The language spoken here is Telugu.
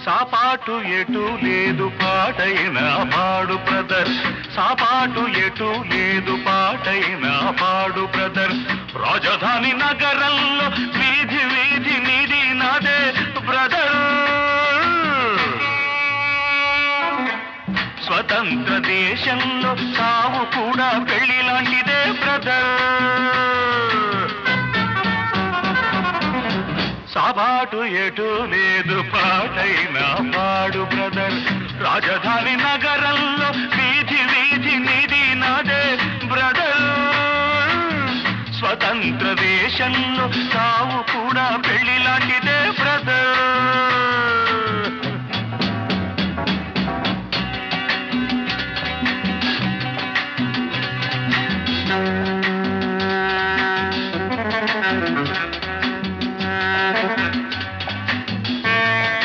సాపాటు ఎటు లేదు పాటైన పాడు బ్రదర్, సాపాటు ఎటు లేదు పాటైన పాడు బ్రదర్. రాజధాని నగరంలో వీధి వీధి నీది నాదే బ్రదర్. స్వతంత్ర దేశంలో సావు కూడా పెళ్లి లాంటిదే బ్రదర్. సాబాటు ఎటు లేదు పాటైన పాడు బ్రదర్. రాజధాని నగరంలో వీధి వీధి నీది నాదే బ్రదర్. స్వతంత్ర దేశంలో సావు కూడా పెళ్లి లాంటిది